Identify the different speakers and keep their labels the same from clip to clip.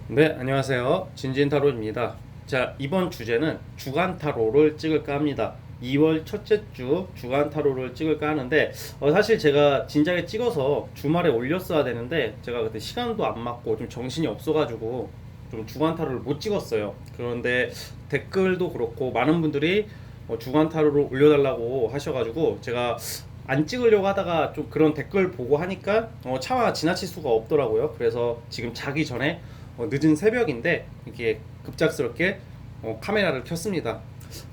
Speaker 1: 네, 안녕하세요. 진진타로입니다. 자, 이번 주제는 주간 타로를 찍을까 합니다. 2월 첫째 주 주간 타로를 찍을까 하는데 사실 제가 진작에 찍어서 주말에 올렸어야 되는데 제가 그때 시간도 안 맞고 좀 정신이 없어가지고 좀 주간 타로를 못 찍었어요. 그런데 댓글도 그렇고 많은 분들이 주간 타로를 올려달라고 하셔가지고 제가 안 찍으려고 하다가 좀 그런 댓글 보고 하니까 차마 지나칠 수가 없더라고요. 그래서 지금 자기 전에 늦은 새벽인데 이렇게 급작스럽게 카메라를 켰습니다.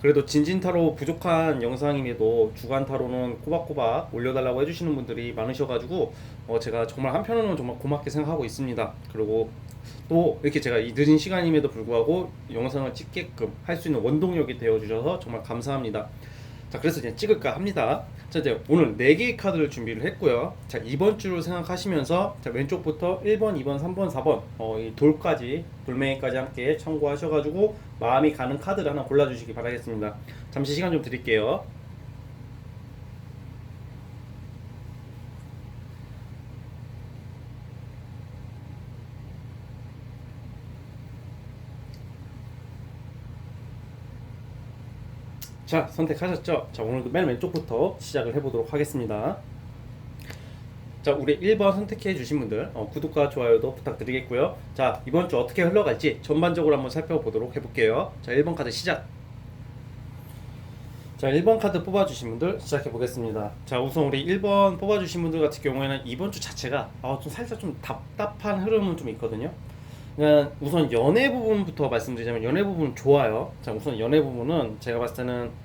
Speaker 1: 그래도 진진타로 부족한 영상임에도 주간타로는 꼬박꼬박 올려달라고 해주시는 분들이 많으셔가지고 제가 정말 한편으로는 정말 고맙게 생각하고 있습니다. 그리고 또 이렇게 제가 이 늦은 시간임에도 불구하고 영상을 찍게끔 할 수 있는 원동력이 되어주셔서 정말 감사합니다. 자, 그래서 이제 찍을까 합니다. 자, 이제 오늘 4개의 카드를 준비를 했고요. 자, 이번 주를 생각하시면서 자, 왼쪽부터 1번, 2번, 3번, 4번 이 돌까지, 돌멩이까지 함께 참고하셔가지고 마음이 가는 카드를 하나 골라주시기 바라겠습니다. 잠시 시간 좀 드릴게요. 자, 선택하셨죠? 자, 오늘도 맨 왼쪽부터 시작을 해보도록 하겠습니다. 자, 우리 1번 선택해 주신 분들 구독과 좋아요도 부탁드리겠고요. 자, 이번 주 어떻게 흘러갈지 전반적으로 한번 살펴보도록 해볼게요. 자, 1번 카드 시작. 자, 1번 카드 뽑아주신 분들 시작해 보겠습니다. 자, 우선 우리 1번 뽑아주신 분들 같은 경우에는 이번 주 자체가 좀 살짝 좀 답답한 흐름은 좀 있거든요. 그냥 우선 연애 부분부터 말씀드리자면 연애 부분 좋아요. 자, 우선 연애 부분은 제가 봤을 때는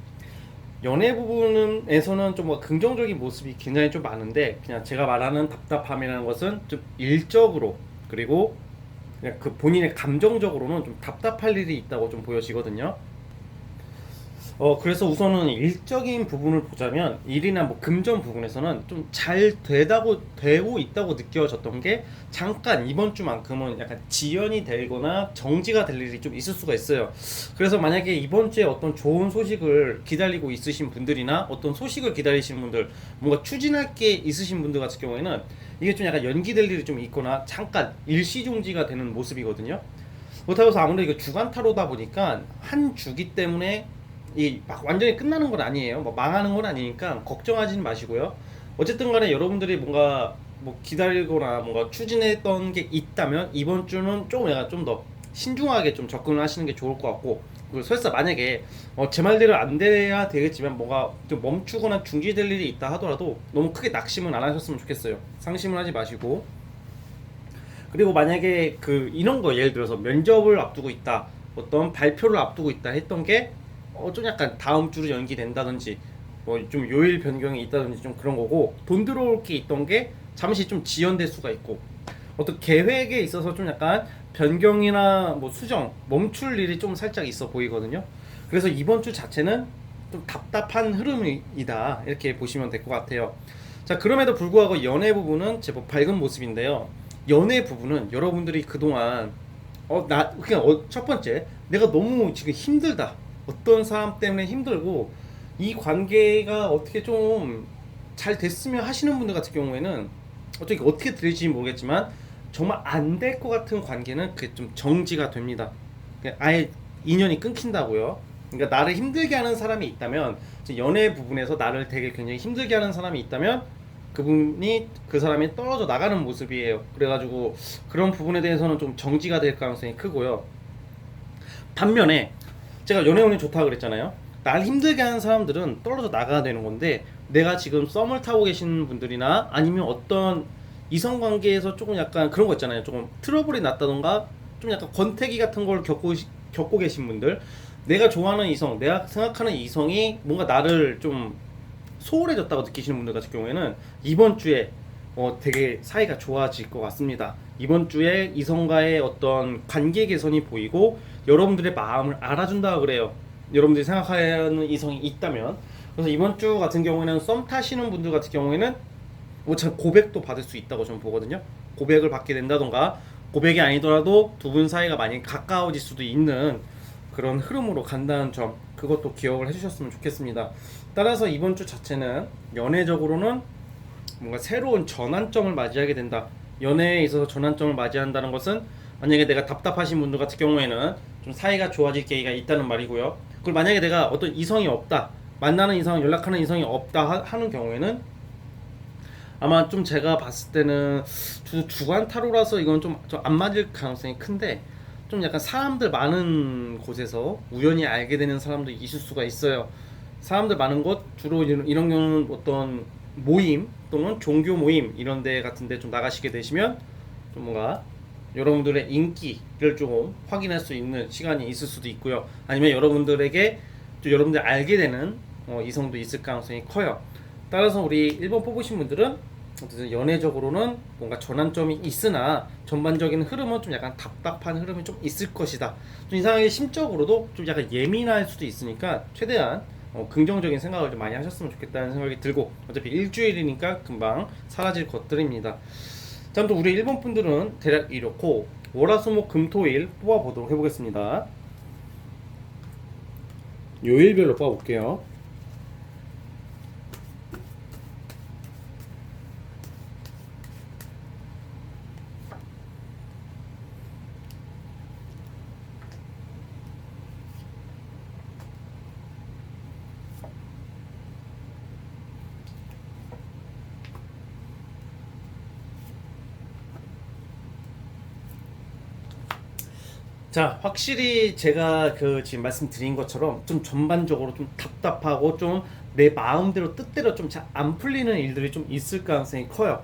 Speaker 1: 연애 부분에서는 좀 뭐 긍정적인 모습이 굉장히 좀 많은데 그냥 제가 말하는 답답함이라는 것은 좀 일적으로 그리고 그냥 그 본인의 감정적으로는 좀 답답할 일이 있다고 좀 보여지거든요. 그래서 우선은 일적인 부분을 보자면 일이나 뭐 금전 부분에서는 좀 잘 되고 있다고 느껴졌던 게 잠깐 이번 주만큼은 약간 지연이 되거나 정지가 될 일이 좀 있을 수가 있어요. 그래서 만약에 이번 주에 어떤 좋은 소식을 기다리고 있으신 분들이나 어떤 소식을 기다리시는 분들, 뭔가 추진할 게 있으신 분들 같은 경우에는 이게 좀 약간 연기될 일이 좀 있거나 잠깐 일시중지가 되는 모습이거든요. 그렇다고 해서 아무래도 이거 주간 타로다 보니까 한 주기 때문에 이 막 완전히 끝나는 건 아니에요. 뭐 망하는 건 아니니까 걱정하지는 마시고요. 어쨌든 간에 여러분들이 뭔가 뭐 기다리거나 뭔가 추진했던 게 있다면 이번 주는 좀 내가 좀 더 신중하게 좀 접근을 하시는 게 좋을 것 같고, 그리고 설사 만약에 제 말대로 안 돼야 되겠지만 뭔가 좀 멈추거나 중지될 일이 있다 하더라도 너무 크게 낙심은 안 하셨으면 좋겠어요. 상심을 하지 마시고. 그리고 만약에 그 이런 거 예를 들어서 면접을 앞두고 있다, 어떤 발표를 앞두고 있다 했던 게 좀 약간 다음 주로 연기된다든지 뭐 좀 요일 변경이 있다든지 좀 그런 거고, 돈 들어올 게 있던 게 잠시 좀 지연될 수가 있고, 어떤 계획에 있어서 좀 약간 변경이나 뭐 수정 멈출 일이 좀 살짝 있어 보이거든요. 그래서 이번 주 자체는 좀 답답한 흐름이다 이렇게 보시면 될 것 같아요. 자, 그럼에도 불구하고 연애 부분은 제법 밝은 모습인데요. 연애 부분은 여러분들이 그동안 나 그냥 첫 번째 내가 너무 지금 힘들다, 어떤 사람 때문에 힘들고 이 관계가 어떻게 좀 잘 됐으면 하시는 분들 같은 경우에는 어떻게 들을지 모르겠지만 정말 안 될 것 같은 관계는 그게 좀 정지가 됩니다. 그냥 아예 인연이 끊긴다고요. 그러니까 나를 힘들게 하는 사람이 있다면, 연애 부분에서 나를 되게 굉장히 힘들게 하는 사람이 있다면 그분이 그 사람이 떨어져 나가는 모습이에요. 그래가지고 그런 부분에 대해서는 좀 정지가 될 가능성이 크고요. 반면에 제가 연애운이 좋다고 그랬잖아요. 날 힘들게 하는 사람들은 떨어져 나가야 되는 건데, 내가 지금 썸을 타고 계시는 분들이나 아니면 어떤 이성관계에서 조금 약간 그런 거 있잖아요. 조금 트러블이 났다던가 좀 약간 권태기 같은 걸 겪고 계신 분들, 내가 좋아하는 이성, 내가 생각하는 이성이 뭔가 나를 좀 소홀해졌다고 느끼시는 분들 같은 경우에는 이번 주에 되게 사이가 좋아질 것 같습니다. 이번 주에 이성과의 어떤 관계 개선이 보이고 여러분들의 마음을 알아준다 그래요. 여러분들이 생각하는 이성이 있다면. 그래서 이번 주 같은 경우에는 썸 타시는 분들 같은 경우에는 참 고백도 받을 수 있다고 저는 보거든요. 고백을 받게 된다던가, 고백이 아니더라도 두 분 사이가 많이 가까워질 수도 있는 그런 흐름으로 간다는 점, 그것도 기억을 해주셨으면 좋겠습니다. 따라서 이번 주 자체는 연애적으로는 뭔가 새로운 전환점을 맞이하게 된다, 연애에 있어서 전환점을 맞이한다는 것은 만약에 내가 답답하신 분들 같은 경우에는 좀 사이가 좋아질 계기가 있다는 말이고요. 그리고 만약에 내가 어떤 이성이 없다, 만나는 이성, 연락하는 이성이 없다 하는 경우에는 아마 좀 제가 봤을 때는 주간 타로라서 이건 좀 안 맞을 가능성이 큰데, 좀 약간 사람들 많은 곳에서 우연히 알게 되는 사람도 있을 수가 있어요. 사람들 많은 곳, 주로 이런 경우는 어떤 모임 또는 종교 모임 이런 데 같은 데 좀 나가시게 되시면 좀 뭔가 여러분들의 인기를 조금 확인할 수 있는 시간이 있을 수도 있고요. 아니면 여러분들에게 또 여러분들 알게 되는 이성도 있을 가능성이 커요. 따라서 우리 1번 뽑으신 분들은 어쨌든 연애적으로는 뭔가 전환점이 있으나 전반적인 흐름은 좀 약간 답답한 흐름이 좀 있을 것이다. 좀 이상하게 심적으로도 좀 약간 예민할 수도 있으니까 최대한 긍정적인 생각을 좀 많이 하셨으면 좋겠다는 생각이 들고, 어차피 일주일이니까 금방 사라질 것들입니다. 자, 아무튼 우리 1번 분들은 대략 이렇고 월화수목 금토일 뽑아보도록 해보겠습니다. 요일별로 뽑아볼게요. 자, 확실히 제가 지금 말씀드린 것처럼 좀 전반적으로 좀 답답하고 좀 내 마음대로 뜻대로 좀 잘 안 풀리는 일들이 좀 있을 가능성이 커요.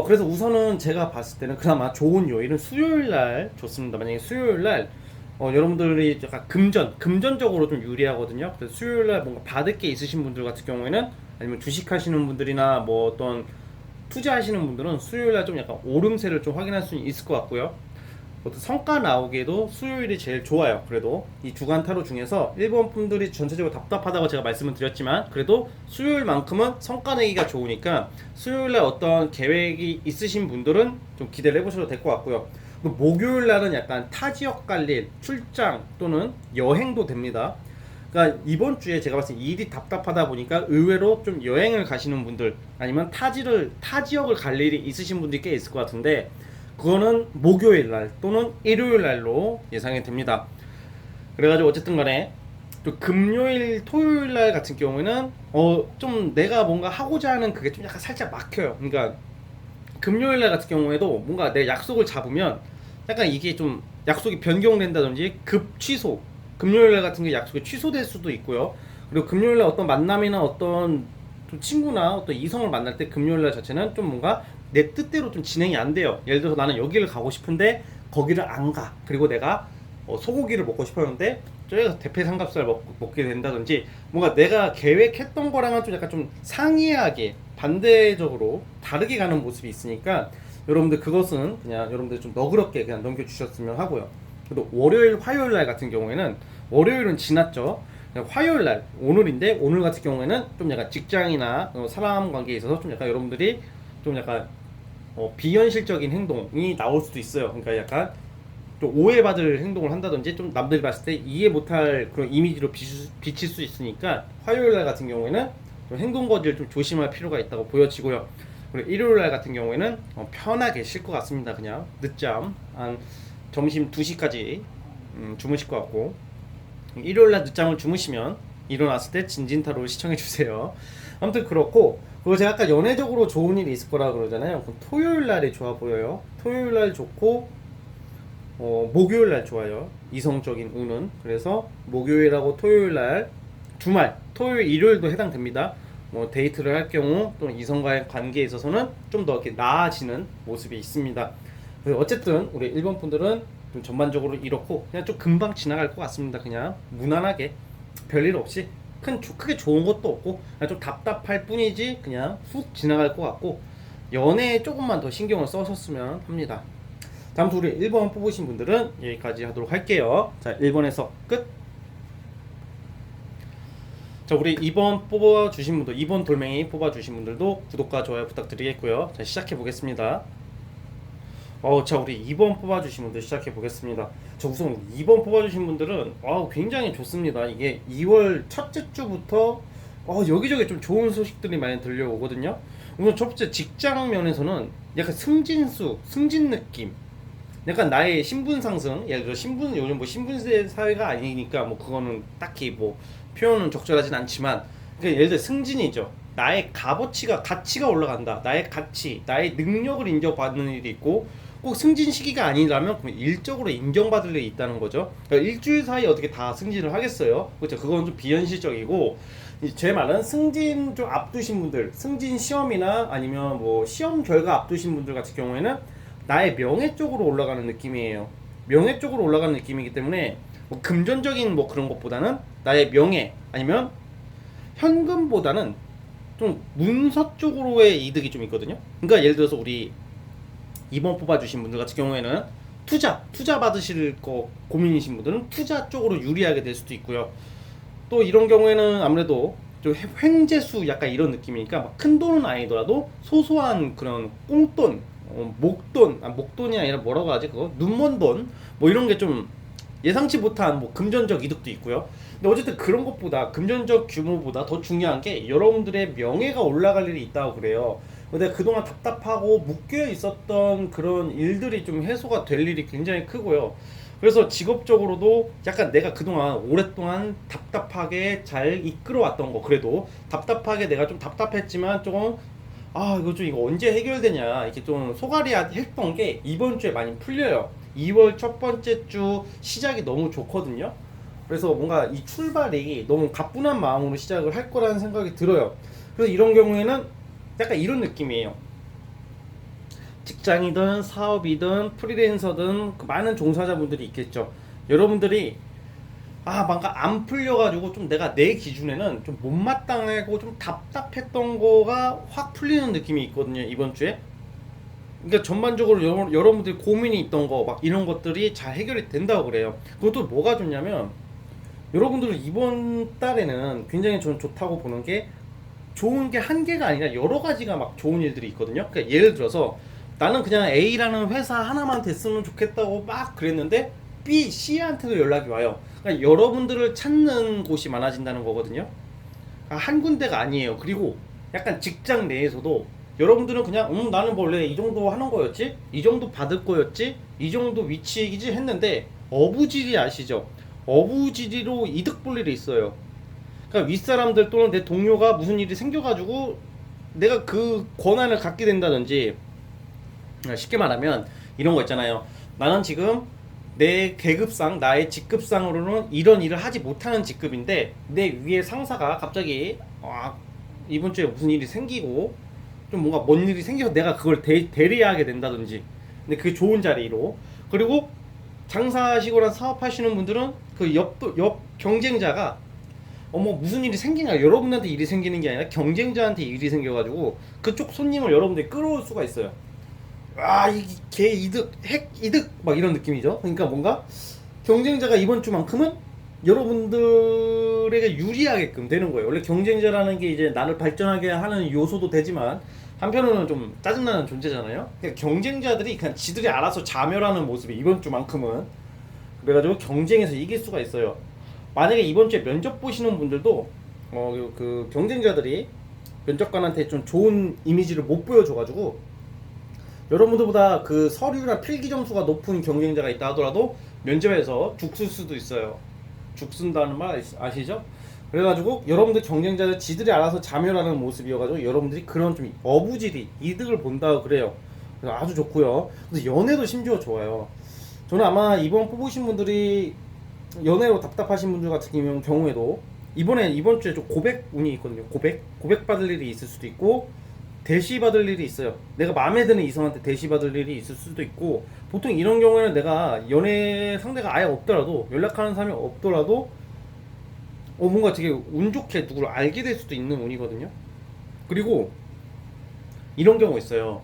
Speaker 1: 그래서 우선은 제가 봤을 때는 그나마 좋은 요일은 수요일 날 좋습니다. 만약에 수요일 날 여러분들이 약간 금전적으로 좀 유리하거든요. 그래서 수요일 날 뭔가 받을 게 있으신 분들 같은 경우에는, 아니면 주식 하시는 분들이나 뭐 어떤 투자하시는 분들은 수요일 날 좀 약간 오름세를 좀 확인할 수 있을 것 같고요. 어떤 성과 나오기에도 수요일이 제일 좋아요. 그래도 이 주간 타로 중에서 1번 분들이 전체적으로 답답하다고 제가 말씀을 드렸지만, 그래도 수요일만큼은 성과 내기가 좋으니까 수요일날 어떤 계획이 있으신 분들은 좀 기대를 해보셔도 될 것 같고요. 목요일날은 약간 타 지역 갈 일, 출장 또는 여행도 됩니다. 그러니까 이번 주에 제가 봤을 때 일이 답답하다 보니까 의외로 좀 여행을 가시는 분들, 아니면 타 지역을 갈 일이 있으신 분들이 꽤 있을 것 같은데, 그거는 목요일 날 또는 일요일 날로 예상이 됩니다. 그래가지고 어쨌든 간에 또 금요일 토요일 날 같은 경우에는 좀 내가 뭔가 하고자 하는 그게 좀 약간 살짝 막혀요. 그러니까 금요일 날 같은 경우에도 뭔가 내 약속을 잡으면 약간 이게 좀 약속이 변경된다든지 급 취소, 금요일 날 같은 게 약속이 취소될 수도 있고요. 그리고 금요일 날 어떤 만남이나 어떤 좀 친구나 어떤 이성을 만날 때 금요일 날 자체는 좀 뭔가 내 뜻대로 좀 진행이 안 돼요. 예를 들어서 나는 여기를 가고 싶은데 거기를 안 가. 그리고 내가 소고기를 먹고 싶었는데 저기서 대패 삼겹살 먹게 된다든지, 뭔가 내가 계획했던 거랑은 좀 약간 좀 상이하게 반대적으로 다르게 가는 모습이 있으니까 여러분들 그것은 그냥 여러분들 좀 너그럽게 그냥 넘겨주셨으면 하고요. 그리고 월요일, 화요일 날 같은 경우에는, 월요일은 지났죠. 화요일 날, 오늘인데 오늘 같은 경우에는 좀 약간 직장이나 사람 관계에 있어서 좀 약간 여러분들이 좀 약간 비현실적인 행동이 나올 수도 있어요. 그러니까 약간 좀 오해받을 행동을 한다든지, 좀 남들이 봤을 때 이해 못할 그런 이미지로 비칠 수 있으니까 화요일 날 같은 경우에는 좀 행동 거지를 좀 조심할 필요가 있다고 보여지고요. 그리고 일요일 날 같은 경우에는 편하게 쉴 것 같습니다. 그냥 늦잠 한 점심 2시까지 주무실 것 같고, 일요일 날 늦잠을 주무시면 일어났을 때 진진타로를 시청해 주세요. 아무튼 그렇고, 그리고 제가 아까 연애적으로 좋은 일이 있을 거라 그러잖아요. 그럼 토요일 날이 좋아 보여요. 토요일 날 좋고 목요일 날 좋아요. 이성적인 운은. 그래서 목요일하고 토요일 날, 주말, 토요일, 일요일도 해당됩니다. 뭐 데이트를 할 경우 또는 이성과의 관계에 있어서는 좀 더 이렇게 나아지는 모습이 있습니다. 그래서 어쨌든 우리 1번 분들은 좀 전반적으로 이렇고 그냥 좀 금방 지나갈 것 같습니다. 그냥 무난하게 별일 없이 크게 좋은 것도 없고 그냥 좀 답답할 뿐이지 그냥 훅 지나갈 것 같고, 연애에 조금만 더 신경을 써셨으면 합니다. 다음 우리 1번 뽑으신 분들은 여기까지 하도록 할게요. 자, 1번에서 끝. 자, 우리 2번 뽑아주신 분들, 2번 돌멩이 뽑아주신 분들도 구독과 좋아요 부탁드리겠고요. 자, 시작해 보겠습니다. 자, 우리 2번 뽑아주신 분들 시작해 보겠습니다. 자, 우선 2번 뽑아주신 분들은 굉장히 좋습니다. 이게 2월 첫째 주부터 여기저기 좀 좋은 소식들이 많이 들려오거든요. 우선 첫 번째 직장 면에서는 약간 승진 느낌. 약간 나의 신분 상승. 예를 들어 신분 요즘 뭐 신분제 사회가 아니니까 뭐 그거는 딱히 뭐 표현은 적절하진 않지만 그러니까 예를 들어 승진이죠. 나의 값어치가 가치가 올라간다. 나의 가치, 나의 능력을 인정받는 일이 있고 꼭 승진 시기가 아니라면 그럼 일적으로 인정받을 일이 있다는 거죠. 그러니까 일주일 사이에 어떻게 다 승진을 하겠어요? 그렇죠. 그건 좀 비현실적이고 제 말은 승진 좀 앞두신 분들, 승진 시험이나 아니면 뭐 시험 결과 앞두신 분들 같은 경우에는 나의 명예 쪽으로 올라가는 느낌이에요. 명예 쪽으로 올라가는 느낌이기 때문에 뭐 금전적인 뭐 그런 것보다는 나의 명예 아니면 현금보다는 좀 문서 쪽으로의 이득이 좀 있거든요. 그러니까 예를 들어서 우리 이번 뽑아주신 분들 같은 경우에는 투자 받으실 거 고민이신 분들은 투자 쪽으로 유리하게 될 수도 있고요. 또 이런 경우에는 아무래도 좀 횡재수 약간 이런 느낌이니까 막 큰 돈은 아니더라도 소소한 그런 꽁돈, 목돈이 아니라 뭐라고 하지 그거 눈먼 돈 뭐 이런 게 좀 예상치 못한 뭐 금전적 이득도 있고요. 근데 어쨌든 그런 것보다 금전적 규모보다 더 중요한 게 여러분들의 명예가 올라갈 일이 있다고 그래요. 근데 그동안 답답하고 묶여 있었던 그런 일들이 좀 해소가 될 일이 굉장히 크고요. 그래서 직업적으로도 약간 내가 그동안 오랫동안 답답하게 잘 이끌어왔던 거 그래도 답답하게 내가 좀 답답했지만 조금 이거 언제 해결되냐 이렇게 좀 소갈이 했던 게 이번 주에 많이 풀려요. 2월 첫 번째 주 시작이 너무 좋거든요. 그래서 뭔가 이 출발이 너무 가뿐한 마음으로 시작을 할 거라는 생각이 들어요. 그래서 이런 경우에는 약간 이런 느낌이에요. 직장이든 사업이든 프리랜서든 그 많은 종사자분들이 있겠죠. 여러분들이 뭔가 안 풀려가지고 좀 내가 내 기준에는 좀 못마땅하고 좀 답답했던 거가 확 풀리는 느낌이 있거든요 이번 주에. 그러니까 전반적으로 여러분들이 고민이 있던 거 막 이런 것들이 잘 해결이 된다고 그래요. 그것도 뭐가 좋냐면 여러분들은 이번 달에는 굉장히 저는 좋다고 보는 게 좋은 게 한 개가 아니라 여러 가지가 막 좋은 일들이 있거든요. 그러니까 예를 들어서 나는 그냥 A라는 회사 하나만 됐으면 좋겠다고 막 그랬는데 B, C한테도 연락이 와요. 그러니까 여러분들을 찾는 곳이 많아진다는 거거든요. 한 군데가 아니에요. 그리고 약간 직장 내에서도 여러분들은 그냥 나는 원래 이 정도 하는 거였지? 이 정도 받을 거였지? 이 정도 위치이지 했는데 어부지리 아시죠? 어부지리로 이득 볼 일이 있어요. 그러니까 윗사람들 또는 내 동료가 무슨 일이 생겨가지고 내가 그 권한을 갖게 된다든지 쉽게 말하면 이런 거 있잖아요. 나는 지금 내 계급상 나의 직급상으로는 이런 일을 하지 못하는 직급인데 내 위에 상사가 갑자기 이번 주에 무슨 일이 생기고 좀 뭔가 뭔 일이 생겨서 내가 그걸 대리하게 된다든지 근데 그게 좋은 자리로 그리고 장사하시거나 사업하시는 분들은 그 옆 경쟁자가 무슨 일이 생기냐 여러분한테 일이 생기는 게 아니라 경쟁자한테 일이 생겨가지고 그쪽 손님을 여러분들이 끌어올 수가 있어요. 이개 이득 핵 이득 막 이런 느낌이죠. 그러니까 뭔가 경쟁자가 이번 주만큼은 여러분들에게 유리하게끔 되는 거예요. 원래 경쟁자라는 게 이제 나를 발전하게 하는 요소도 되지만 한편으로는 좀 짜증나는 존재잖아요. 그러니까 경쟁자들이 그냥 지들이 알아서 자멸하는 모습이 이번 주만큼은 그래가지고 경쟁에서 이길 수가 있어요. 만약에 이번 주에 면접 보시는 분들도 그 경쟁자들이 면접관한테 좀 좋은 이미지를 못 보여줘가지고 여러분들보다 그 서류나 필기 점수가 높은 경쟁자가 있다 하더라도 면접에서 죽을 수도 있어요. 죽순다는 말 아시죠? 그래가지고 여러분들 경쟁자들 지들이 알아서 자멸하는 모습이어가지고 여러분들이 그런 좀 어부지리 이득을 본다고 그래요. 그래서 아주 좋고요. 그래서 연애도 심지어 좋아요. 저는 아마 이번 뽑으신 분들이 연애로 답답하신 분들 같은 경우에도 이번 주에 좀 고백 운이 있거든요. 고백 받을 일이 있을 수도 있고 대시 받을 일이 있어요. 내가 마음에 드는 이성한테 대시 받을 일이 있을 수도 있고 보통 이런 경우에는 내가 연애 상대가 아예 없더라도 연락하는 사람이 없더라도 뭔가 되게 운 좋게 누구를 알게 될 수도 있는 운이거든요. 그리고 이런 경우 있어요.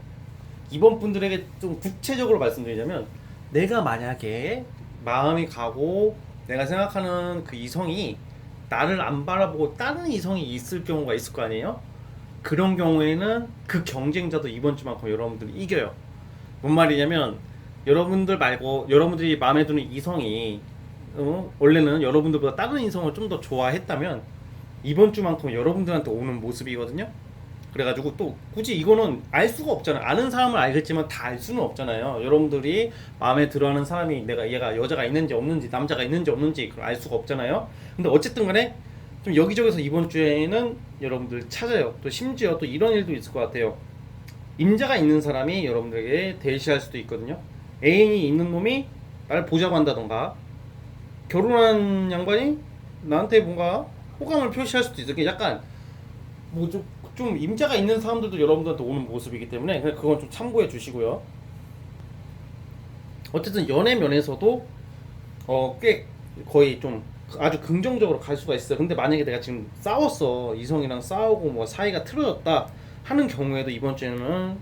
Speaker 1: 이번 분들에게 좀 구체적으로 말씀드리자면 내가 만약에 마음이 가고 내가 생각하는 그 이성이 나를 안 바라보고 다른 이성이 있을 경우가 있을 거 아니에요? 그런 경우에는 그 경쟁자도 이번 주만큼 여러분들이 이겨요. 뭔 말이냐면 여러분들 말고 여러분들이 마음에 드는 이성이 원래는 여러분들보다 다른 이성을 좀 더 좋아했다면 이번 주만큼 여러분들한테 오는 모습이거든요. 그래가지고 또 굳이 이거는 알 수가 없잖아요. 아는 사람은 알겠지만 다 알 수는 없잖아요. 여러분들이 마음에 들어하는 사람이 내가 얘가 여자가 있는지 없는지 남자가 있는지 없는지 그걸 알 수가 없잖아요. 근데 어쨌든 간에 좀 여기저기서 이번 주에는 여러분들 찾아요. 또 심지어 또 이런 일도 있을 것 같아요. 임자가 있는 사람이 여러분들에게 대시할 수도 있거든요. 애인이 있는 놈이 나를 보자고 한다던가 결혼한 양반이 나한테 뭔가 호감을 표시할 수도 있어요. 약간 뭐 좀 임자가 있는 사람들도 여러분들한테 오는 모습이기 때문에 그냥 그건 좀 참고해 주시고요. 어쨌든 연애 면에서도 꽤 거의 좀 아주 긍정적으로 갈 수가 있어요. 근데 만약에 내가 지금 싸웠어, 이성이랑 싸우고 뭐 사이가 틀어졌다 하는 경우에도 이번 주에는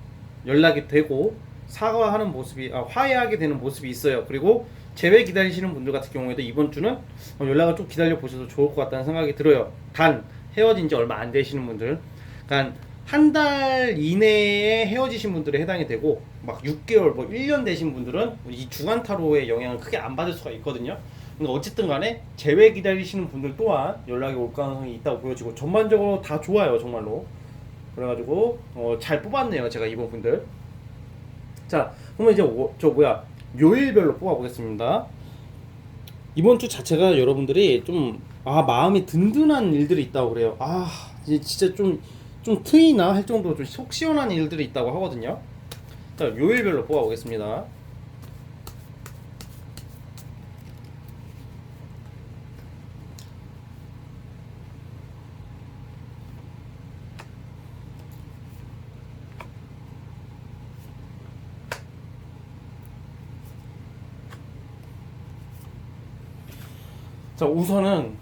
Speaker 1: 연락이 되고 사과하는 모습이 화해하게 되는 모습이 있어요. 그리고 재회 기다리시는 분들 같은 경우에도 이번 주는 연락을 좀 기다려 보셔도 좋을 것 같다는 생각이 들어요. 단 헤어진 지 얼마 안 되시는 분들, 그러니까 한 달 이내에 헤어지신 분들에 해당이 되고 막 6개월 뭐 1년 되신 분들은 이 주간 타로의 영향을 크게 안 받을 수가 있거든요. 그러니까 어쨌든 간에 재회 기다리시는 분들 또한 연락이 올 가능성이 있다고 보여지고 전반적으로 다 좋아요, 정말로. 그래가지고 잘 뽑았네요, 제가 이번 분들. 자, 그러면 이제 요일별로 뽑아보겠습니다. 이번 주 자체가 여러분들이 좀 마음이 든든한 일들이 있다고 그래요. 이제 진짜 좀 트이나 할 정도로 좀 속 시원한 일들이 있다고 하거든요. 자, 요일별로 뽑아보겠습니다. 자, 우선은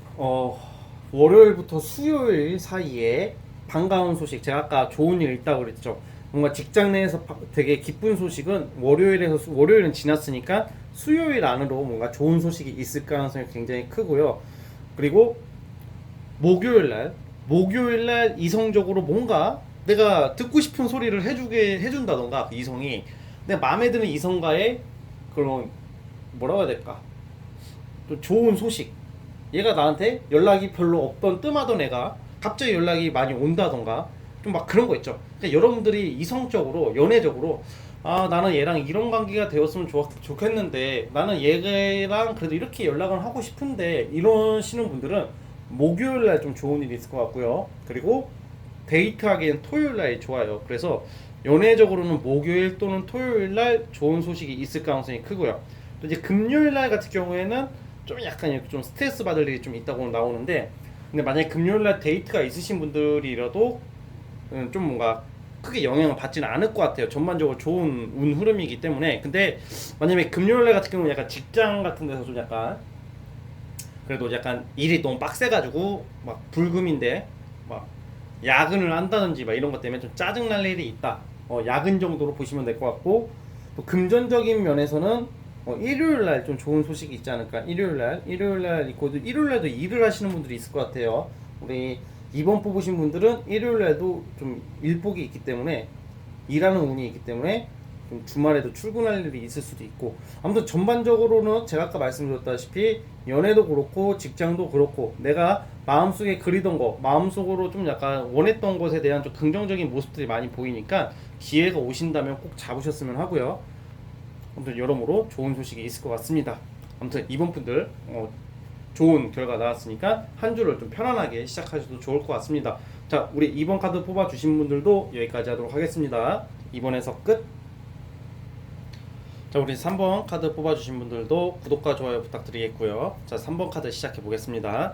Speaker 1: 월요일부터 수요일 사이에 반가운 소식, 제가 아까 좋은 일 있다고 그랬죠. 뭔가 직장 내에서 되게 기쁜 소식은 월요일은 지났으니까 수요일 안으로 뭔가 좋은 소식이 있을 가능성이 굉장히 크고요. 그리고 목요일날 이성적으로 뭔가 내가 듣고 싶은 소리를 해준다던가, 그 이성이 내 마음에 드는 이성과의 그런, 뭐라고 해야 될까, 또 좋은 소식, 얘가 나한테 연락이 별로 없던 뜸하던 애가 갑자기 연락이 많이 온다던가 좀 막 그런 거 있죠. 그러니까 여러분들이 이성적으로 연애적으로 나는 얘랑 이런 관계가 되었으면 좋겠는데 나는 얘랑 그래도 이렇게 연락을 하고 싶은데 이러시는 분들은 목요일날 좀 좋은 일이 있을 것 같고요. 그리고 데이트하기엔 토요일날이 좋아요. 그래서 연애적으로는 목요일 또는 토요일날 좋은 소식이 있을 가능성이 크고요. 또 이제 금요일날 같은 경우에는 좀 약간 이렇게 좀 스트레스 받을 일이 좀 있다고 나오는데, 근데 만약에 금요일날 데이트가 있으신 분들이라도 좀 뭔가 크게 영향을 받지는 않을 것 같아요. 전반적으로 좋은 운 흐름이기 때문에. 근데 만약에 금요일날 같은 경우는 약간 직장 같은 데서 좀 약간 그래도 약간 일이 너무 빡세가지고 막 불금인데 막 야근을 한다든지 막 이런 것 때문에 좀 짜증 날 일이 있다. 야근 정도로 보시면 될 것 같고, 또 금전적인 면에서는 일요일 날 좀 좋은 소식이 있지 않을까. 일요일 날 있고, 일요일 날도 일을 하시는 분들이 있을 것 같아요. 우리 2번 뽑으신 분들은 일요일 날도 좀 일복이 있기 때문에, 일하는 운이 있기 때문에 좀 주말에도 출근할 일이 있을 수도 있고, 아무튼 전반적으로는 제가 아까 말씀드렸다시피 연애도 그렇고 직장도 그렇고 내가 마음속에 그리던 거, 마음속으로 좀 약간 원했던 것에 대한 좀 긍정적인 모습들이 많이 보이니까 기회가 오신다면 꼭 잡으셨으면 하고요. 아무튼 여러모로 좋은 소식이 있을 것 같습니다. 아무튼 이번 분들 좋은 결과 나왔으니까 한 주를 좀 편안하게 시작하셔도 좋을 것 같습니다. 자, 우리 2번 카드 뽑아주신 분들도 여기까지 하도록 하겠습니다. 2번에서 끝. 자, 우리 3번 카드 뽑아주신 분들도 구독과 좋아요 부탁드리겠고요. 자, 3번 카드 시작해 보겠습니다.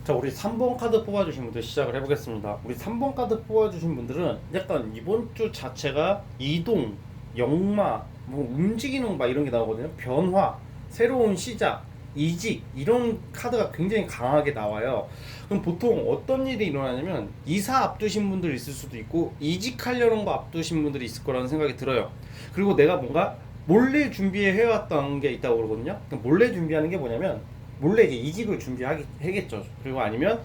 Speaker 1: 자, 우리 3번 카드 뽑아주신 분들 시작을 해보겠습니다. 우리 3번 카드 뽑아주신 분들은 약간 이번 주 자체가 이동, 역마, 뭐 움직이는 막 이런 게 나오거든요. 변화, 새로운 시작, 이직, 이런 카드가 굉장히 강하게 나와요. 그럼 보통 어떤 일이 일어나냐면 이사 앞두신 분들 있을 수도 있고 이직하려는 거 앞두신 분들이 있을 거라는 생각이 들어요. 그리고 내가 뭔가 몰래 준비해 해왔던 게 있다고 그러거든요. 몰래 준비하는 게 뭐냐면 몰래 이제 이직을 준비하겠죠. 그리고 아니면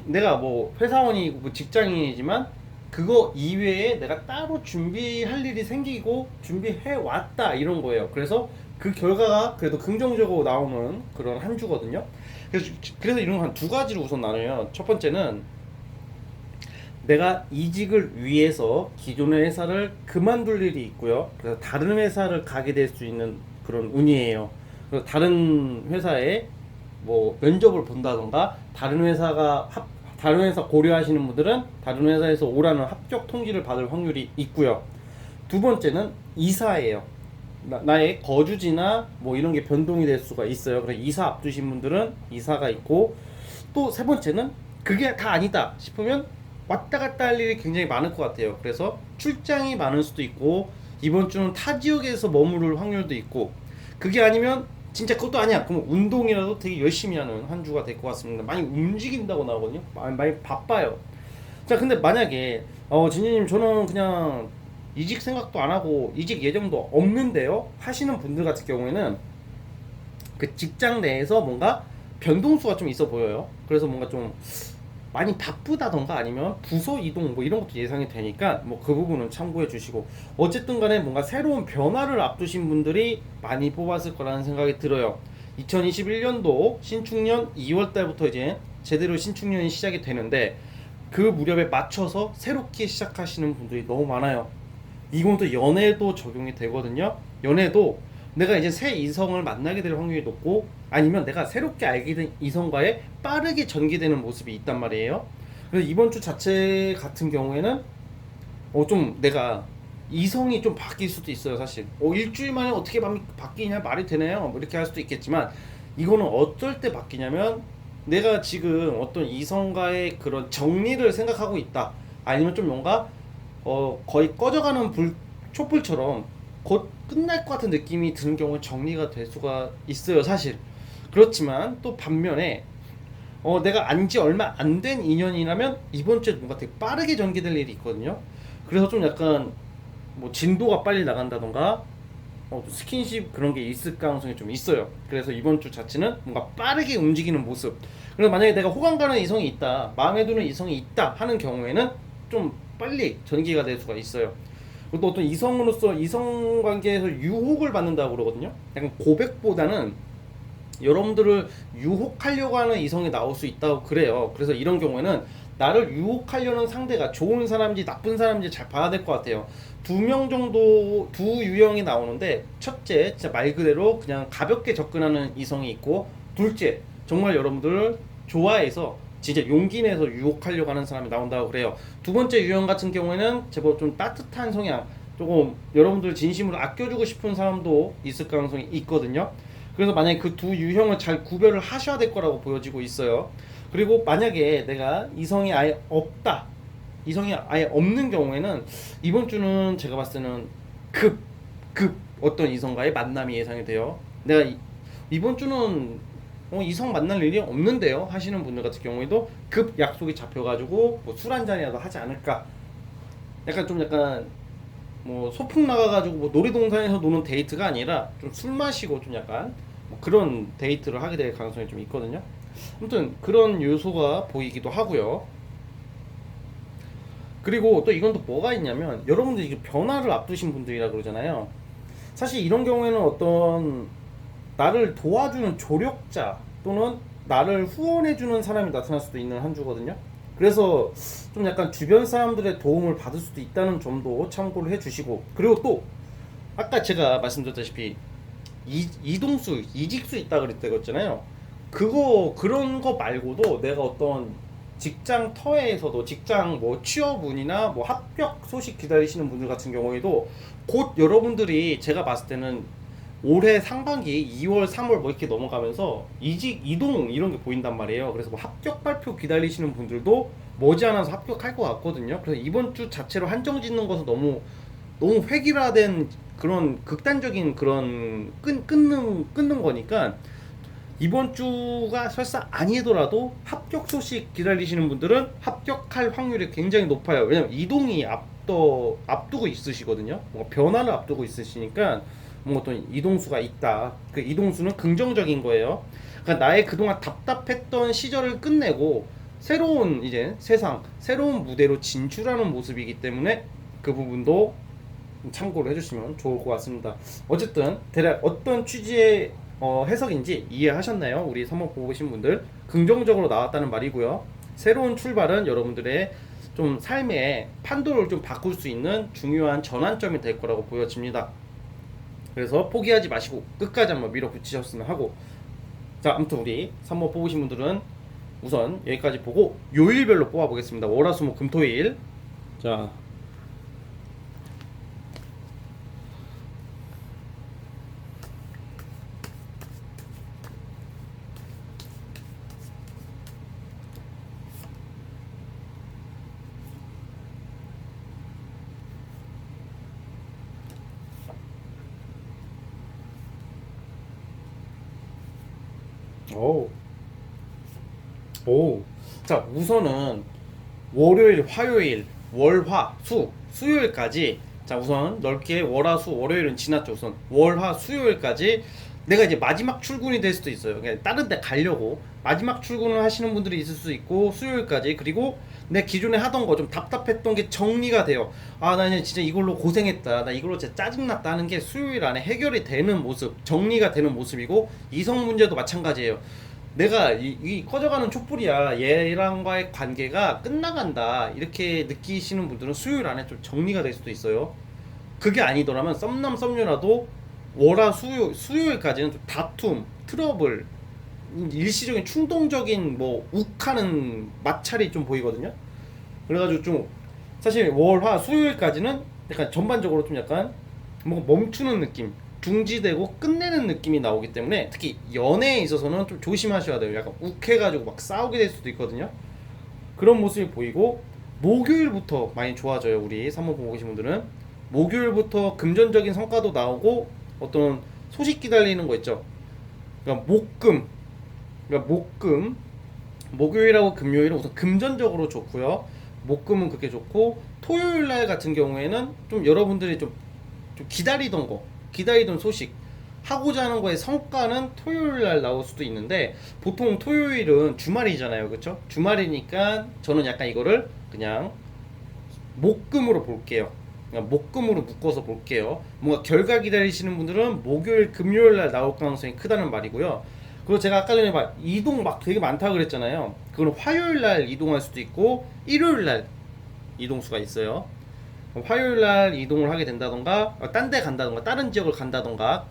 Speaker 1: 내가 뭐 회사원이고 뭐 직장인이지만 그거 이외에 내가 따로 준비할 일이 생기고 준비해 왔다 이런 거예요. 그래서 그 결과가 그래도 긍정적으로 나오는 그런 한 주거든요. 그래서 이런 거 한 두 가지로 우선 나눠요. 첫 번째는 내가 이직을 위해서 기존의 회사를 그만둘 일이 있고요. 그래서 다른 회사를 가게 될 수 있는 그런 운이에요. 그래서 다른 회사에 뭐 면접을 본다던가 다른 회사 고려하시는 분들은 다른 회사에서 오라는 합격 통지를 받을 확률이 있고요. 두 번째는 이사예요. 나의 거주지나 뭐 이런 게 변동이 될 수가 있어요. 그래서 이사 앞두신 분들은 이사가 있고, 또 세 번째는 그게 다 아니다 싶으면 왔다 갔다 할 일이 굉장히 많을 것 같아요. 그래서 출장이 많을 수도 있고, 이번 주는 타 지역에서 머무를 확률도 있고, 그게 아니면 진짜 그것도 아니야. 그럼 운동이라도 되게 열심히 하는 한 주가 될 것 같습니다. 많이 움직인다고 나오거든요. 많이 바빠요. 자, 근데 만약에 진희님 저는 그냥 이직 생각도 안 하고 이직 예정도 없는데요 하시는 분들 같은 경우에는 그 직장 내에서 뭔가 변동수가 좀 있어 보여요. 그래서 뭔가 좀 많이 바쁘다던가 아니면 부서 이동 뭐 이런 것도 예상이 되니까 뭐 그 부분은 참고해 주시고, 어쨌든 간에 뭔가 새로운 변화를 앞두신 분들이 많이 뽑았을 거라는 생각이 들어요. 2021년도 신축년 2월 달부터 이제 제대로 신축년이 시작이 되는데, 그 무렵에 맞춰서 새롭게 시작하시는 분들이 너무 많아요. 이건 또 연애도 적용이 되거든요. 연애도 내가 이제 새 이성을 만나게 될 확률이 높고, 아니면 내가 새롭게 알게 된 이성과의 빠르게 전개되는 모습이 있단 말이에요. 그래서 이번 주 자체 같은 경우에는 좀 내가 이성이 좀 바뀔 수도 있어요. 사실 일주일 만에 어떻게 바뀌냐 말이 되나요? 뭐 이렇게 할 수도 있겠지만, 이거는 어쩔 때 바뀌냐면 내가 지금 어떤 이성과의 그런 정리를 생각하고 있다, 아니면 좀 뭔가 거의 꺼져가는 촛불처럼 곧 끝날 것 같은 느낌이 드는 경우에 정리가 될 수가 있어요, 사실. 그렇지만 또 반면에 내가 안지 얼마 안 된 인연이라면 이번 주에 뭔가 되게 빠르게 전개될 일이 있거든요. 그래서 좀 약간 뭐 진도가 빨리 나간다던가 스킨십 그런 게 있을 가능성이 좀 있어요. 그래서 이번 주 자체는 뭔가 빠르게 움직이는 모습. 그래서 만약에 내가 호감 가는 이성이 있다, 마음에 드는 이성이 있다 하는 경우에는 좀 빨리 전개가 될 수가 있어요. 그리고 또 어떤 이성으로서 이성 관계에서 유혹을 받는다고 그러거든요. 약간 고백보다는 여러분들을 유혹하려고 하는 이성이 나올 수 있다고 그래요. 그래서 이런 경우에는 나를 유혹하려는 상대가 좋은 사람인지 나쁜 사람인지 잘 봐야 될 것 같아요. 두 명 정도, 두 유형이 나오는데, 첫째 진짜 말 그대로 그냥 가볍게 접근하는 이성이 있고, 둘째 정말 여러분들을 좋아해서 진짜 용기 내서 유혹하려고 하는 사람이 나온다고 그래요. 두 번째 유형 같은 경우에는 제법 좀 따뜻한 성향, 조금 여러분들 진심으로 아껴주고 싶은 사람도 있을 가능성이 있거든요. 그래서 만약에 그 두 유형을 잘 구별을 하셔야 될 거라고 보여지고 있어요. 그리고 만약에 내가 이성이 아예 없다, 이성이 아예 없는 경우에는 이번 주는 제가 봤을 때는 급 어떤 이성과의 만남이 예상이 돼요. 내가 이번 주는 이성 만날 일이 없는데요 하시는 분들 같은 경우에도 급 약속이 잡혀가지고 뭐 술 한잔이라도 하지 않을까. 약간 뭐 소풍 나가가지고 뭐 놀이동산에서 노는 데이트가 아니라 좀 술 마시고 좀 약간 뭐 그런 데이트를 하게 될 가능성이 좀 있거든요. 아무튼 그런 요소가 보이기도 하고요. 그리고 또 이건 또 뭐가 있냐면, 여러분들이 이게 변화를 앞두신 분들이라 그러잖아요. 사실 이런 경우에는 어떤 나를 도와주는 조력자 또는 나를 후원해주는 사람이 나타날 수도 있는 한 주거든요. 그래서 좀 약간 주변 사람들의 도움을 받을 수도 있다는 점도 참고를 해주시고, 그리고 또 아까 제가 말씀드렸다시피 이동수, 이직수 있다 그랬잖아요. 그런 거 말고도 내가 어떤 직장 터에서도 직장 뭐 취업운이나 뭐 합격 소식 기다리시는 분들 같은 경우에도 곧 여러분들이 제가 봤을 때는 올해 상반기 2월, 3월 뭐 이렇게 넘어가면서 이직, 이동 이런 게 보인단 말이에요. 그래서 뭐 합격 발표 기다리시는 분들도 머지않아서 합격할 것 같거든요. 그래서 이번 주 자체로 한정 짓는 것은 너무 획일화된 그런 극단적인 그런 끊는 거니까, 이번 주가 설사 아니더라도 합격 소식 기다리시는 분들은 합격할 확률이 굉장히 높아요. 왜냐면 이동이 앞두고 있으시거든요. 뭔가 변화를 앞두고 있으시니까 뭐 어떤 이동수가 있다. 그 이동수는 긍정적인 거예요. 그러니까 나의 그동안 답답했던 시절을 끝내고 새로운 이제 세상, 새로운 무대로 진출하는 모습이기 때문에 그 부분도 참고를 해주시면 좋을 것 같습니다. 어쨌든 대략 어떤 취지의 해석인지 이해하셨나요? 우리 선목 보고 계신 분들, 긍정적으로 나왔다는 말이고요. 새로운 출발은 여러분들의 좀 삶의 판도를 좀 바꿀 수 있는 중요한 전환점이 될 거라고 보여집니다. 그래서 포기하지 마시고 끝까지 한번 밀어붙이셨으면 하고, 자 아무튼 우리 3번 뽑으신 분들은 우선 여기까지 보고 요일별로 뽑아보겠습니다. 월화수목금토일. 자 오. 오. 자, 우선은 월요일, 화요일, 월화, 수요일까지. 자, 우선 넓게 월화, 월요일은 지났죠. 우선 월화, 수요일까지 내가 이제 마지막 출근이 될 수도 있어요. 그냥 다른 데 가려고 마지막 출근을 하시는 분들이 있을 수 있고, 수요일까지. 그리고 내 기존에 하던 거 좀 답답했던 게 정리가 돼요. 아, 나 진짜 이걸로 고생했다. 나 이걸로 진짜 짜증났다 하는 게 수요일 안에 해결이 되는 모습, 정리가 되는 모습이고, 이성 문제도 마찬가지예요. 내가 이 꺼져가는 촛불이야, 얘랑과의 관계가 끝나간다, 이렇게 느끼시는 분들은 수요일 안에 좀 정리가 될 수도 있어요. 그게 아니더라면 썸남 썸녀라도 월화 수요일까지는 좀 다툼, 트러블, 일시적인 충동적인 뭐 욱하는 마찰이 좀 보이거든요. 그래가지고 좀 사실 월화 수요일까지는 약간 전반적으로 좀 약간 뭔가 멈추는 느낌, 중지되고 끝내는 느낌이 나오기 때문에 특히 연애에 있어서는 좀 조심하셔야 돼요. 약간 욱해가지고 막 싸우게 될 수도 있거든요. 그런 모습이 보이고, 목요일부터 많이 좋아져요. 우리 3번 보고 계신 분들은 목요일부터 금전적인 성과도 나오고, 어떤 소식 기다리는 거 있죠. 그러니까 목금, 목요일하고 금요일은 우선 금전적으로 좋고요. 목금은 그렇게 좋고, 토요일 날 같은 경우에는 좀 여러분들이 좀 기다리던 소식, 하고자 하는 거의 성과는 토요일 날 나올 수도 있는데, 보통 토요일은 주말이잖아요. 그렇죠? 주말이니까 저는 약간 이거를 그냥 목금으로 볼게요. 그냥 목금으로 묶어서 볼게요. 뭔가 결과 기다리시는 분들은 목요일, 금요일 날 나올 가능성이 크다는 말이고요. 그리고 제가 아까 전에 막 이동 막 되게 많다 그랬잖아요. 그건 화요일 날 이동할 수도 있고, 일요일 날 이동수가 있어요. 화요일 날 이동을 하게 된다던가, 딴 데 간다던가, 다른 지역을 간다던가,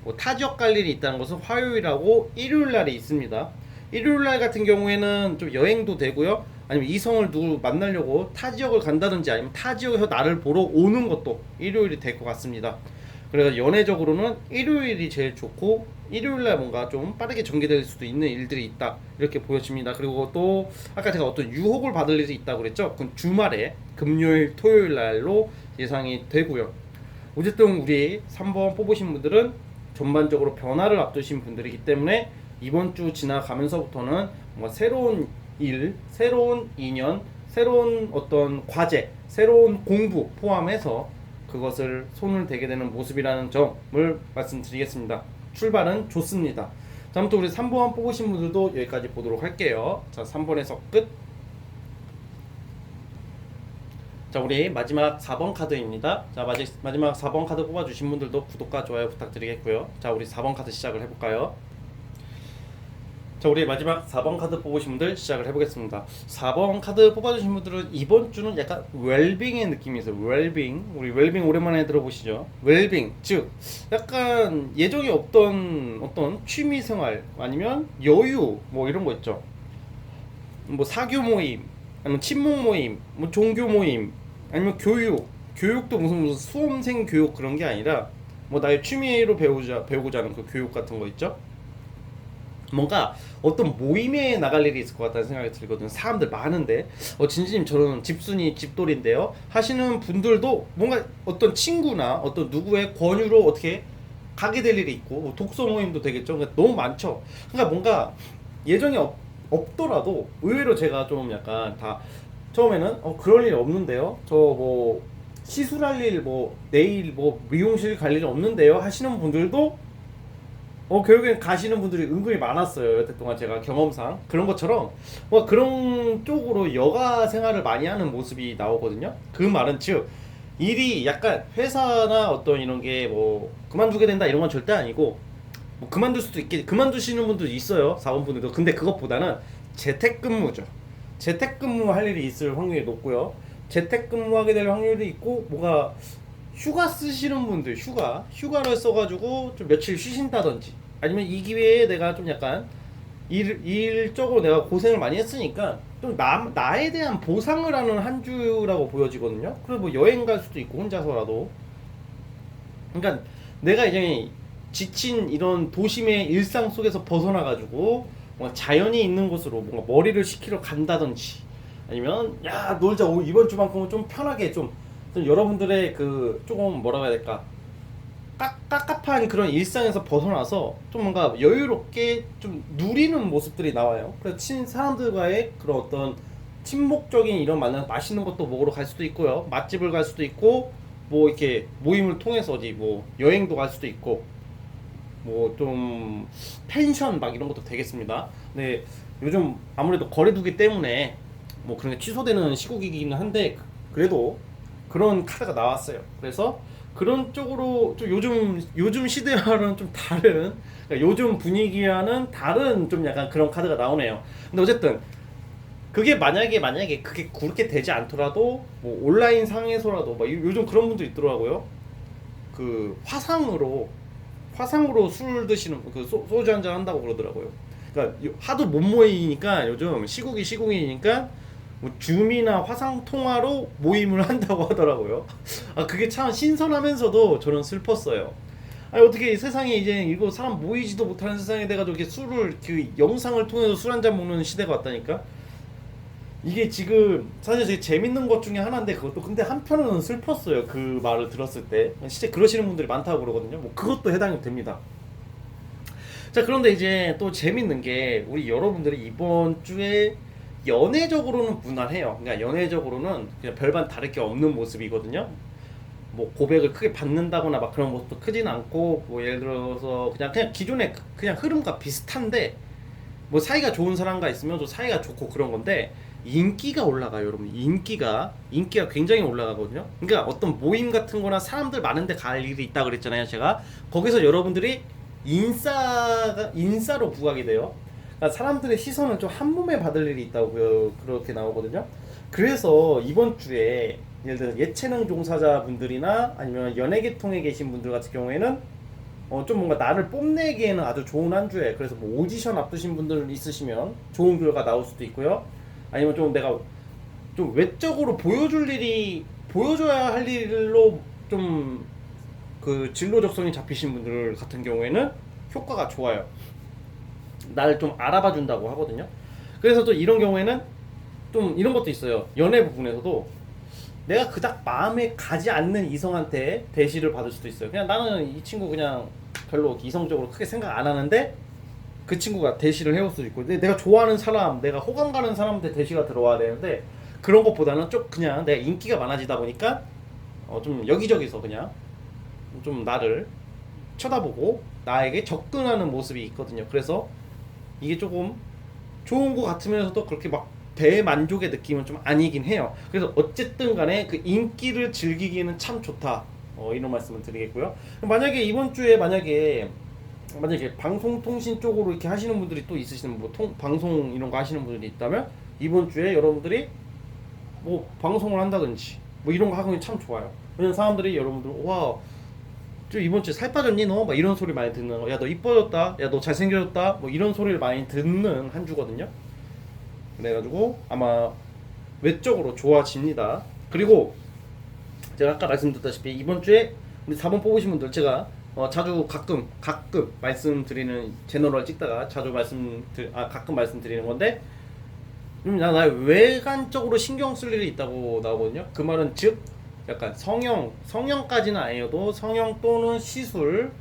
Speaker 1: 뭐 타 지역 갈 일이 있다는 것은 화요일하고 일요일 날이 있습니다. 일요일 날 같은 경우에는 좀 여행도 되고요. 아니면 이성을 누구 만나려고 타 지역을 간다든지, 아니면 타 지역에서 나를 보러 오는 것도 일요일이 될 것 같습니다. 그래서 연애적으로는 일요일이 제일 좋고, 일요일날 뭔가 좀 빠르게 전개될 수도 있는 일들이 있다, 이렇게 보여집니다. 그리고 또 아까 제가 어떤 유혹을 받을 일이 있다고 그랬죠. 그건 주말에 금요일, 토요일날로 예상이 되고요. 어쨌든 우리 3번 뽑으신 분들은 전반적으로 변화를 앞두신 분들이기 때문에 이번 주 지나가면서부터는 뭔가 새로운 일, 새로운 인연, 새로운 어떤 과제, 새로운 공부 포함해서 그것을 손을 대게 되는 모습이라는 점을 말씀드리겠습니다. 출발은 좋습니다. 자, 아무튼 우리 3번 뽑으신 분들도 여기까지 보도록 할게요. 자, 3번에서 끝. 자, 우리 마지막 4번 카드입니다. 자, 마지막 4번 카드 뽑아주신 분들도 구독과 좋아요 부탁드리겠고요. 자, 우리 4번 카드 시작을 해볼까요? 자, 우리 마지막 4번 카드 뽑으신 분들 시작을 해보겠습니다. 4번 카드 뽑아주신 분들은 이번 주는 약간 웰빙의 느낌이 있어요. 웰빙. 우리 웰빙 오랜만에 들어보시죠. 웰빙, 즉 약간 예정이 없던 어떤 취미생활, 아니면 여유, 뭐 이런 거 있죠. 뭐 사교 모임, 아니면 친목 모임, 뭐 종교 모임, 아니면 교육도 무슨 수험생 교육 그런 게 아니라 뭐 나의 취미로 배우고자 하는 그 교육 같은 거 있죠. 뭔가 어떤 모임에 나갈 일이 있을 것 같다는 생각이 들거든요. 사람들 많은데, 진지님 저는 집순이 집돌인데요 하시는 분들도 뭔가 어떤 친구나 어떤 누구의 권유로 어떻게 가게 될 일이 있고, 뭐 독서 모임도 되겠죠. 그러니까 너무 많죠. 그러니까 뭔가 예정이 없더라도 의외로 제가 좀 약간 다 처음에는 그럴 일 없는데요, 저 뭐 시술할 일, 뭐 내일 뭐 미용실 갈 일 없는데요 하시는 분들도 결국엔 가시는 분들이 은근히 많았어요. 여태 동안 제가 경험상. 그런 것처럼 뭐 그런 쪽으로 여가 생활을 많이 하는 모습이 나오거든요. 그 말은 즉 일이 약간 회사나 어떤 이런 게 뭐 그만두게 된다 이런 건 절대 아니고, 뭐 그만둘 수도 있겠, 그만두시는 분도 있어요. 사원분들도. 근데 그것보다는 재택근무죠. 재택근무할 일이 있을 확률이 높고요. 재택근무하게 될 확률이 있고 뭐가 휴가 쓰시는 분들 휴가를 써가지고 좀 며칠 쉬신다든지 아니면 이 기회에 내가 좀 약간 일적으로 내가 고생을 많이 했으니까 좀 나에 대한 보상을 하는 한 주라고 보여지거든요. 그래서 뭐 여행 갈 수도 있고 혼자서라도. 그러니까 내가 이제 지친 이런 도심의 일상 속에서 벗어나가지고 뭔가 자연이 있는 곳으로 뭔가 머리를 식히러 간다든지 아니면 야 놀자 이번 주만큼은 좀 편하게 좀 여러분들의 그 조금 뭐라고 해야 될까 깝깝한 그런 일상에서 벗어나서 좀 뭔가 여유롭게 좀 누리는 모습들이 나와요. 그래서 사람들과의 그런 어떤 친목적인 이런 만남 맛있는 것도 먹으러 갈 수도 있고요. 맛집을 갈 수도 있고 뭐 이렇게 모임을 통해서 어디 뭐 여행도 갈 수도 있고 뭐 좀 펜션 막 이런 것도 되겠습니다. 근데 요즘 아무래도 거리두기 때문에 뭐 그런 게 취소되는 시국이기는 한데 그래도 그런 카드가 나왔어요. 그래서 그런 쪽으로 좀 요즘 시대와는 좀 다른 그러니까 요즘 분위기와는 다른 좀 약간 그런 카드가 나오네요. 근데 어쨌든 그게 만약에 그게 그렇게 되지 않더라도 뭐 온라인 상에서라도 막 요즘 그런 분도 있더라고요. 그 화상으로 술 드시는 그 소주 한잔 한다고 그러더라고요. 그러니까 하도 못 모이니까 요즘 시국이니까 뭐 줌이나 화상 통화로 모임을 한다고 하더라고요. 아 그게 참 신선하면서도 저는 슬펐어요. 아니 어떻게 세상에 이제 이거 사람 모이지도 못하는 세상에 돼가지고 이렇게 술을 그 영상을 통해서 술 한잔 먹는 시대가 왔다니까. 이게 지금 사실 되게 재밌는 것 중에 하나인데 그것도 근데 한편으로는 슬펐어요. 그 말을 들었을 때 진짜 그러시는 분들이 많다고 그러거든요. 뭐 그것도 해당이 됩니다. 자 그런데 이제 또 재밌는 게 우리 여러분들이 이번 주에 연애적으로는 무난해요. 그러니까 연애적으로는 그냥 별반 다를 게 없는 모습이거든요. 뭐 고백을 크게 받는다거나 막 그런 모습도 크진 않고 뭐 예를 들어서 그냥 기존의 그냥 흐름과 비슷한데 뭐 사이가 좋은 사람과 있으면 또 사이가 좋고 그런 건데 인기가 올라가요, 여러분. 인기가 굉장히 올라가거든요. 그러니까 어떤 모임 같은 거나 사람들 많은데 갈 일이 있다 그랬잖아요, 제가. 거기서 여러분들이 인싸로 부각이 돼요. 그러니까 사람들의 시선을 좀 한 몸에 받을 일이 있다고 그렇게 나오거든요. 그래서 이번 주에 예를 들어 예체능 종사자분들이나 아니면 연예계통에 계신 분들 같은 경우에는 좀 뭔가 나를 뽐내기에는 아주 좋은 한 주에 그래서 뭐 오디션 앞두신 분들 있으시면 좋은 결과 나올 수도 있고요. 아니면 좀 내가 좀 외적으로 보여줘야 할 일로 좀 그 진로 적성이 잡히신 분들 같은 경우에는 효과가 좋아요. 나를 좀 알아봐 준다고 하거든요. 그래서 또 이런 경우에는 좀 이런 것도 있어요. 연애 부분에서도 내가 그닥 마음에 가지 않는 이성한테 대시를 받을 수도 있어요. 그냥 나는 이 친구 그냥 별로 이성적으로 크게 생각 안 하는데 그 친구가 대시를 해올 수도 있고, 근데 내가 좋아하는 사람, 내가 호감 가는 사람한테 대시가 들어와야 되는데 그런 것보다는 좀 그냥 내가 인기가 많아지다 보니까 좀 여기저기서 그냥 좀 나를 쳐다보고 나에게 접근하는 모습이 있거든요. 그래서 이게 조금 좋은 것 같으면서도 그렇게 막 대만족의 느낌은 좀 아니긴 해요. 그래서 어쨌든 간에 그 인기를 즐기기에는 참 좋다. 이런 말씀을 드리겠고요. 만약에 이번 주에 만약에 방송통신 쪽으로 이렇게 하시는 분들이 또 있으시는 뭐 방송 이런 거 하시는 분들이 있다면 이번 주에 여러분들이 뭐 방송을 한다든지 뭐 이런 거 하면 참 좋아요. 왜냐면 사람들이 여러분들 와, 저 이번 주에 살 빠졌니 너? 막 이런 소리 많이 듣는 거. 야 너 이뻐졌다. 야 너 잘생겨졌다. 뭐 이런 소리를 많이 듣는 한 주거든요. 그래가지고 아마 외적으로 좋아집니다. 그리고 제가 아까 말씀드렸다시피 이번 주에 우리 4번 뽑으신 분들 제가 자주 가끔 말씀드리는 제너럴 찍다가 가끔 말씀드리는 건데 나 외관적으로 신경 쓸 일이 있다고 나오거든요. 그 말은 즉 약간 성형까지는 아니어도 성형 또는 시술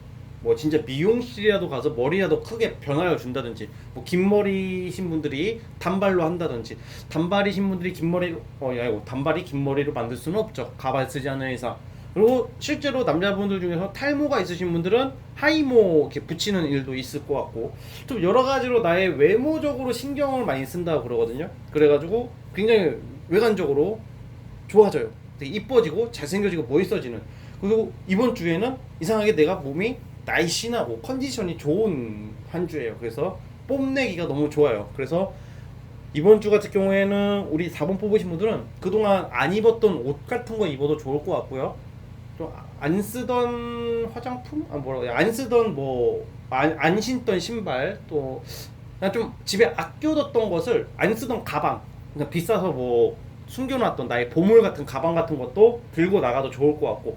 Speaker 1: 뭐 진짜 미용실이라도 가서 머리라도 크게 변화를 준다든지 뭐 긴 머리신 분들이 단발로 한다든지 단발이신 분들이 긴 머리로 단발이 긴 머리로 만들 수는 없죠. 가발 쓰지 않는 이상. 그리고 실제로 남자분들 중에서 탈모가 있으신 분들은 하이모 이렇게 붙이는 일도 있을 것 같고 좀 여러 가지로 나의 외모적으로 신경을 많이 쓴다고 그러거든요. 그래가지고 굉장히 외관적으로 좋아져요. 되게 이뻐지고 잘생겨지고 멋있어지는. 그리고 이번 주에는 이상하게 내가 몸이 날씬하고 컨디션이 좋은 한 주예요. 그래서 뽐내기가 너무 좋아요. 그래서 이번 주 같은 경우에는 우리 4번 뽑으신 분들은 그동안 안 입었던 옷 같은 거 입어도 좋을 것 같고요. 좀 안 쓰던 화장품? 아 뭐라고 해야, 안 쓰던 뭐 안 신던 신발, 또 그냥 좀 집에 아껴뒀던 것을 안 쓰던 가방, 그냥 비싸서 뭐 숨겨놨던 나의 보물 같은 가방 같은 것도 들고 나가도 좋을 것 같고,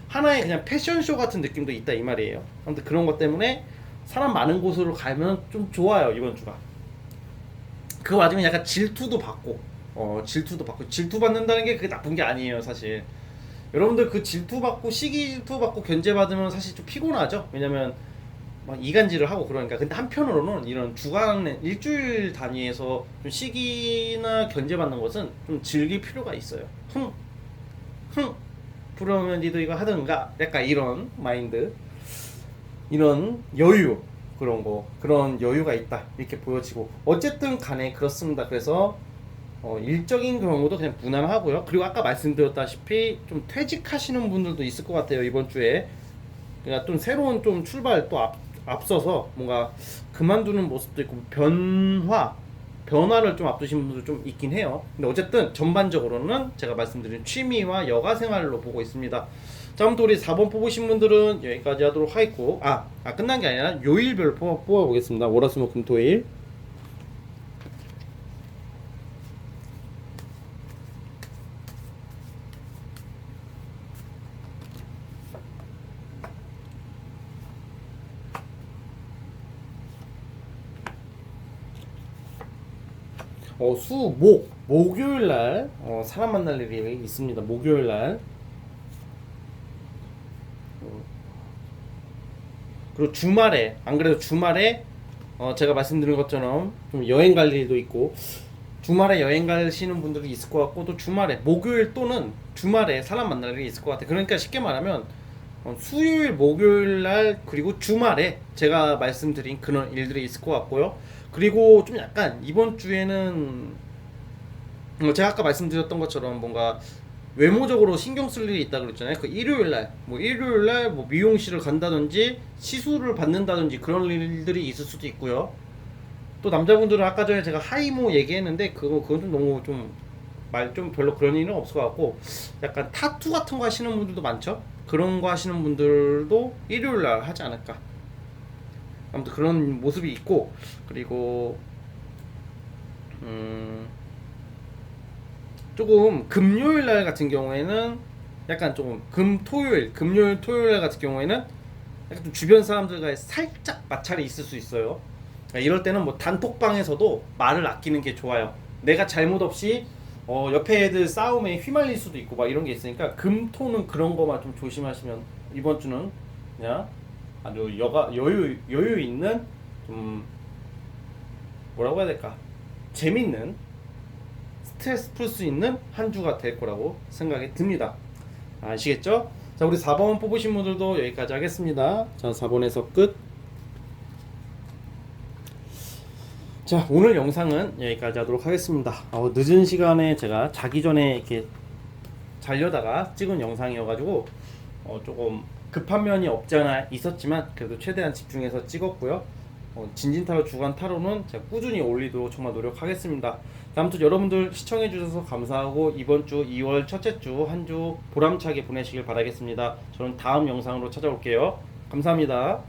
Speaker 1: 하나의 그냥 패션쇼 같은 느낌도 있다 이 말이에요. 아무튼 그런 것 때문에 사람 많은 곳으로 가면 좀 좋아요 이번 주가. 그 와중에 약간 질투도 받고, 질투도 받고, 질투 받는다는 게 그게 나쁜 게 아니에요 사실. 여러분들 그 질투 받고 시기 질투 받고 견제 받으면 사실 좀 피곤하죠. 왜냐면 막 이간질을 하고 그러니까. 근데 한편으로는 이런 주간 일주일 단위에서 좀 시기나 견제 받는 것은 좀 즐길 필요가 있어요. 흥 부러우면 니도 이거 하든가, 약간 이런 마인드, 이런 여유, 그런 거, 그런 여유가 있다 이렇게 보여지고, 어쨌든 간에 그렇습니다. 그래서 일적인 경우도 그냥 무난하고요. 그리고 아까 말씀드렸다시피 좀 퇴직하시는 분들도 있을 것 같아요 이번 주에. 그러니까 좀 새로운 좀 출발 또 앞서서 뭔가 그만두는 모습도 있고, 변화를 좀 앞두신 분들 좀 있긴 해요. 근데 어쨌든 전반적으로는 제가 말씀드린 취미와 여가 생활로 보고 있습니다. 자, 아무튼 우리 4번 뽑으신 분들은 여기까지 하도록 하겠고, 끝난 게 아니라 요일별로 뽑아보겠습니다. 월화수목금토일. 목요일날 사람 만날 일이 있습니다. 목요일날. 그리고 주말에, 안 그래도 주말에 제가 말씀드린 것처럼 좀 여행 갈 일도 있고, 주말에 여행 가시는 분들이 있을 것 같고, 또 주말에 목요일 또는 주말에 사람 만날 일이 있을 것 같아요. 그러니까 쉽게 말하면 수요일 목요일 날 그리고 주말에 제가 말씀드린 그런 일들이 있을 것 같고요. 그리고 좀 약간 이번 주에는 제가 아까 말씀드렸던 것처럼 뭔가 외모적으로 신경 쓸 일이 있다 그랬잖아요. 그 일요일 날 뭐 미용실을 간다든지 시술을 받는다든지 그런 일들이 있을 수도 있고요. 또 남자분들은 아까 전에 제가 하이모 얘기했는데 그건 좀 너무 좀 별로 그런 일은 없을 것 같고, 약간 타투 같은 거 하시는 분들도 많죠. 그런 거 하시는 분들도 일요일 날 하지 않을까. 아무튼 그런 모습이 있고, 그리고 조금 금요일 날 같은 경우에는 약간 조금 금요일 토요일 날 같은 경우에는 약간 좀 주변 사람들과의 살짝 마찰이 있을 수 있어요. 그러니까 이럴 때는 뭐 단톡방에서도 말을 아끼는 게 좋아요. 내가 잘못 없이 옆에 애들 싸움에 휘말릴 수도 있고 막 이런 게 있으니까, 금토는 그런 거만 좀 조심하시면 이번 주는 그냥 아주 여유 있는, 좀 뭐라고 해야 될까, 재밌는, 스트레스 풀 수 있는 한 주가 될 거라고 생각이 듭니다. 아시겠죠? 자, 우리 4번 뽑으신 분들도 여기까지 하겠습니다. 자, 4번에서 끝. 자, 오늘 영상은 여기까지 하도록 하겠습니다. 늦은 시간에 제가 자기 전에 이렇게 자려다가 찍은 영상이어가지고 조금 급한 면이 없지 않아 있었지만, 그래도 최대한 집중해서 찍었고요. 진진타로 주간 타로는 제가 꾸준히 올리도록 정말 노력하겠습니다. 아무튼 여러분들 시청해주셔서 감사하고, 이번 주 2월 첫째 주 한 주 보람차게 보내시길 바라겠습니다. 저는 다음 영상으로 찾아올게요. 감사합니다.